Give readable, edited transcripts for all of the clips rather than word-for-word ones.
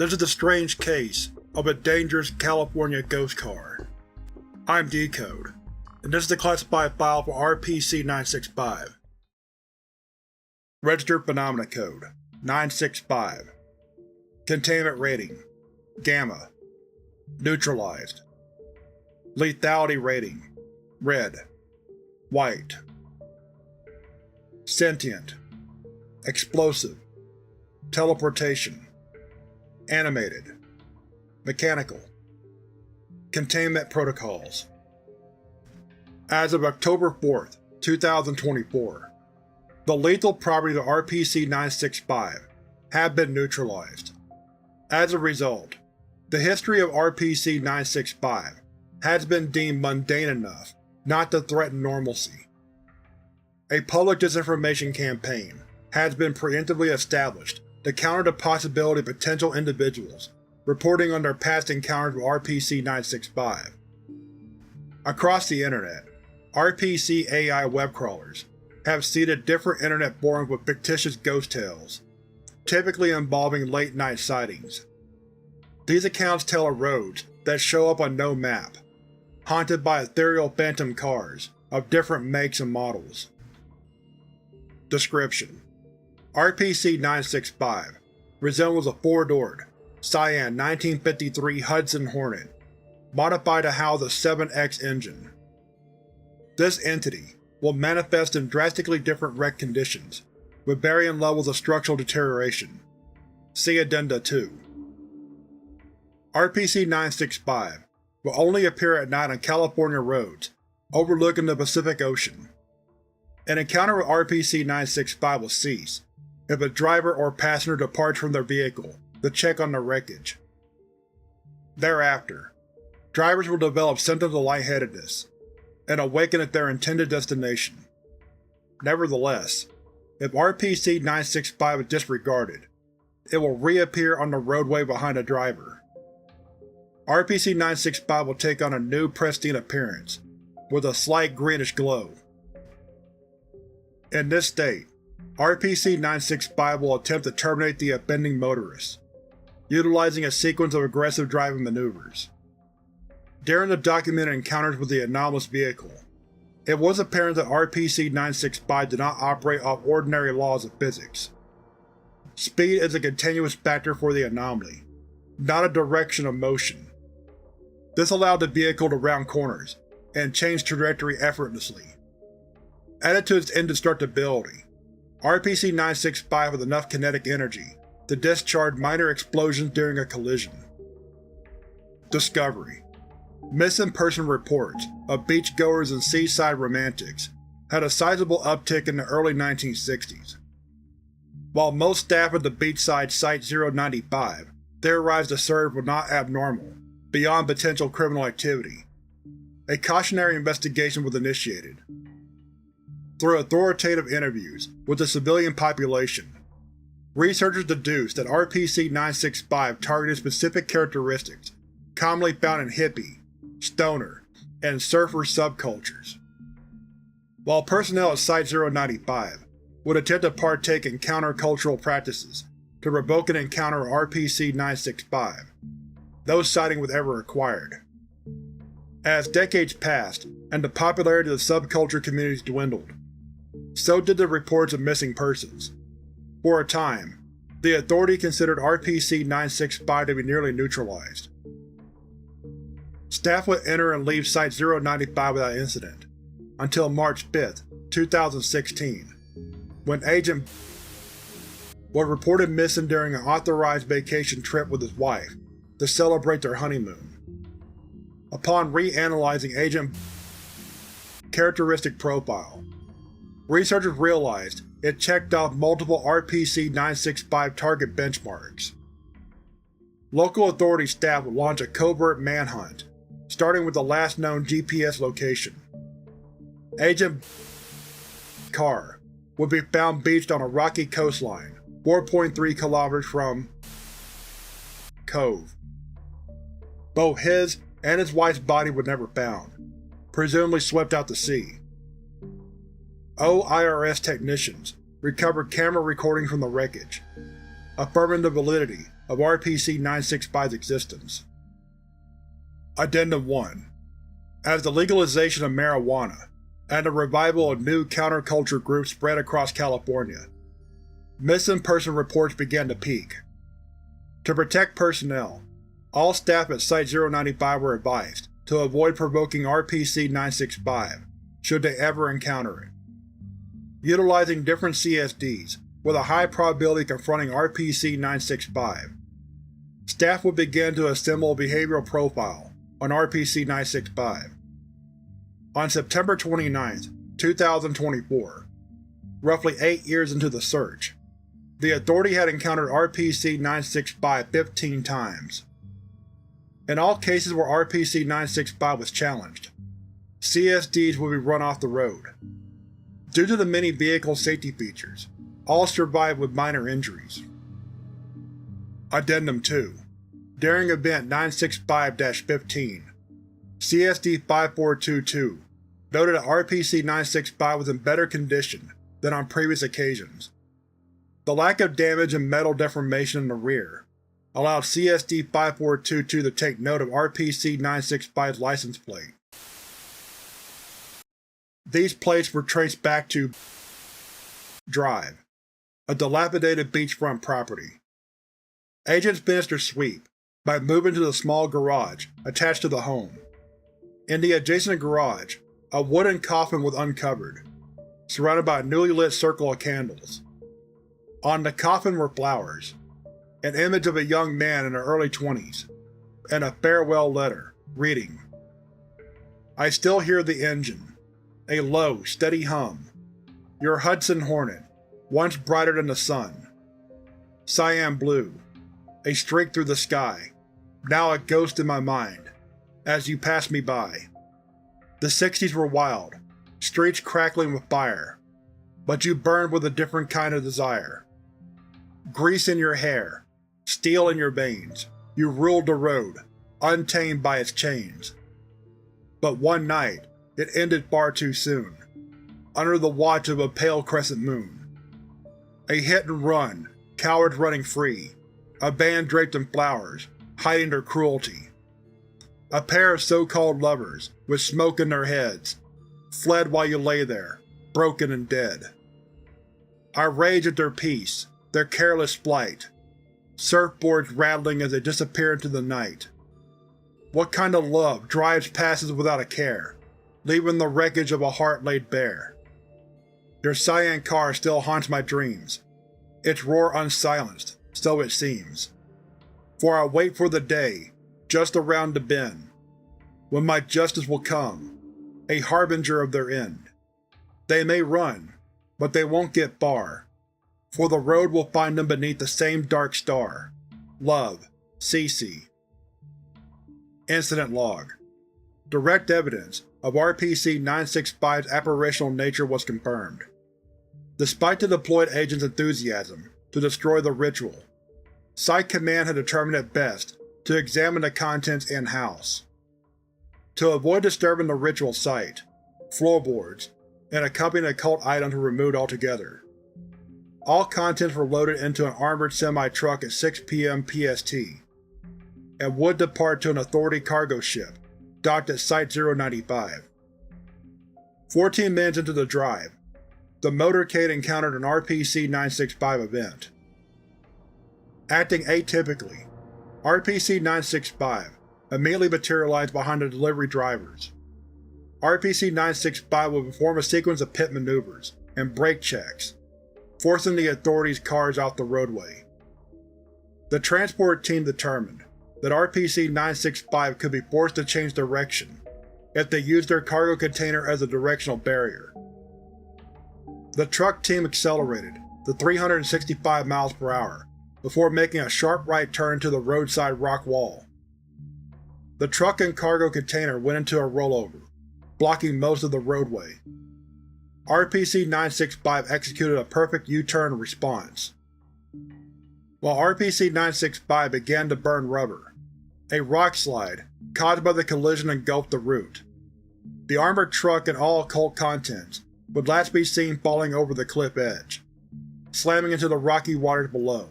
This is the strange case of a dangerous California ghost car. I'm Decoded, and this is the classified file for RPC-965. Registered Phenomena Code 965. Containment Rating Gamma. Neutralized. Lethality Rating Red. White. Sentient. Explosive. Teleportation. Animated. Mechanical. Containment Protocols. As of October 4th, 2024, the lethal properties of RPC-965 have been neutralized. As a result, the history of RPC-965 has been deemed mundane enough not to threaten normalcy. A public disinformation campaign has been preemptively established to counter the possibility of potential individuals reporting on their past encounters with RPC-965. Across the internet, RPC AI web crawlers have seeded different internet forums with fictitious ghost tales, typically involving late-night sightings. These accounts tell of roads that show up on no map, haunted by ethereal phantom cars of different makes and models. Description: RPC-965 resembles a four-doored, cyan 1953 Hudson Hornet, modified to house a 7X engine. This entity will manifest in drastically different wreck conditions, with varying levels of structural deterioration. See Addenda 2. RPC-965 will only appear at night on California roads overlooking the Pacific Ocean. An encounter with RPC-965 will cease if a driver or passenger departs from their vehicle to check on the wreckage. Thereafter, drivers will develop symptoms of lightheadedness and awaken at their intended destination. Nevertheless, if RPC-965 is disregarded, it will reappear on the roadway behind the driver. RPC-965 will take on a new pristine appearance, with a slight greenish glow. In this state, RPC-965 will attempt to terminate the offending motorist, utilizing a sequence of aggressive driving maneuvers. During the documented encounters with the anomalous vehicle, it was apparent that RPC-965 did not operate off ordinary laws of physics. Speed is a continuous factor for the anomaly, not a direction of motion. This allowed the vehicle to round corners and change trajectory effortlessly. Added to its indestructibility, RPC-965 has enough kinetic energy to discharge minor explosions during a collision. Discovery: missing person reports of beachgoers and seaside romantics had a sizable uptick in the early 1960s. While most staff at the beachside Site 095 theorized the surge was not abnormal, beyond potential criminal activity, a cautionary investigation was initiated. Through authoritative interviews with the civilian population, researchers deduced that RPC-965 targeted specific characteristics commonly found in hippie, stoner, and surfer subcultures. While personnel at Site-095 would attempt to partake in countercultural practices to provoke an encounter with RPC-965, no sighting was ever required. As decades passed and the popularity of the subculture communities dwindled, so did the reports of missing persons. For a time, the Authority considered RPC-965 to be nearly neutralized. Staff would enter and leave Site-095 without incident, until March 5, 2016, when Agent was reported missing during an authorized vacation trip with his wife to celebrate their honeymoon. Upon reanalyzing Agent characteristic profile, researchers realized it checked off multiple RPC-965 target benchmarks. Local authority staff would launch a covert manhunt, starting with the last known GPS location. Agent car would be found beached on a rocky coastline 4.3 km from Cove. Both his and his wife's body were never found, presumably swept out to sea. OIRS technicians recovered camera recordings from the wreckage, affirming the validity of RPC-965's existence. Addendum 1. As the legalization of marijuana and the revival of new counterculture groups spread across California, missing person reports began to peak. To protect personnel, all staff at Site-095 were advised to avoid provoking RPC-965 should they ever encounter it. Utilizing different CSDs with a high probability of confronting RPC-965, staff would begin to assemble a behavioral profile on RPC-965. On September 29, 2024, roughly 8 years into the search, the Authority had encountered RPC-965 15 times. In all cases where RPC-965 was challenged, CSDs would be run off the road. Due to the many vehicle safety features, all survived with minor injuries. Addendum 2. During Event 965-15, CSD 5422 noted that RPC-965 was in better condition than on previous occasions. The lack of damage and metal deformation in the rear allowed CSD 5422 to take note of RPC-965's license plate. These plates were traced back to Drive, a dilapidated beachfront property. Agents finished their sweep by moving to the small garage attached to the home. In the adjacent garage, a wooden coffin was uncovered, surrounded by a newly lit circle of candles. On the coffin were flowers, an image of a young man in their early 20s, and a farewell letter, reading, "I still hear the engine, a low, steady hum. Your Hudson Hornet, once brighter than the sun. Cyan blue, a streak through the sky, now a ghost in my mind, as you pass me by. The 60s were wild, streets crackling with fire, but you burned with a different kind of desire. Grease in your hair, steel in your veins, you ruled the road, untamed by its chains. But one night, it ended far too soon, under the watch of a pale crescent moon. A hit and run, cowards running free, a band draped in flowers, hiding their cruelty. A pair of so-called lovers, with smoke in their heads, fled while you lay there, broken and dead. I rage at their peace, their careless flight, surfboards rattling as they disappear into the night. What kind of love drives passes without a care, leaving the wreckage of a heart laid bare? Your cyan car still haunts my dreams, its roar unsilenced, so it seems. For I wait for the day, just around the bend, when my justice will come, a harbinger of their end. They may run, but they won't get far, for the road will find them beneath the same dark star. Love, CC. Incident Log. Direct evidence of RPC-965's apparitional nature was confirmed. Despite the deployed agent's enthusiasm to destroy the ritual, Site Command had determined it best to examine the contents in-house. To avoid disturbing the ritual site, floorboards and accompanying occult items were removed altogether. All contents were loaded into an armored semi-truck at 6 p.m. PST, and would depart to an Authority cargo ship docked at Site-095. 14 minutes into the drive, the motorcade encountered an RPC-965 event. Acting atypically, RPC-965 immediately materialized behind the delivery drivers. RPC-965 would perform a sequence of pit maneuvers and brake checks, forcing the Authority's cars off the roadway. The transport team determined that RPC-965 could be forced to change direction if they used their cargo container as a directional barrier. The truck team accelerated to 365 miles per hour before making a sharp right turn to the roadside rock wall. The truck and cargo container went into a rollover, blocking most of the roadway. RPC-965 executed a perfect U-turn response. While RPC-965 began to burn rubber, a rock slide caused by the collision engulfed the route. The armored truck and all occult contents would last be seen falling over the cliff edge, slamming into the rocky waters below.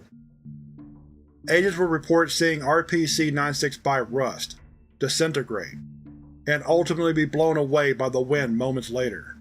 Agents would report seeing RPC-965 rust, disintegrate, and ultimately be blown away by the wind moments later.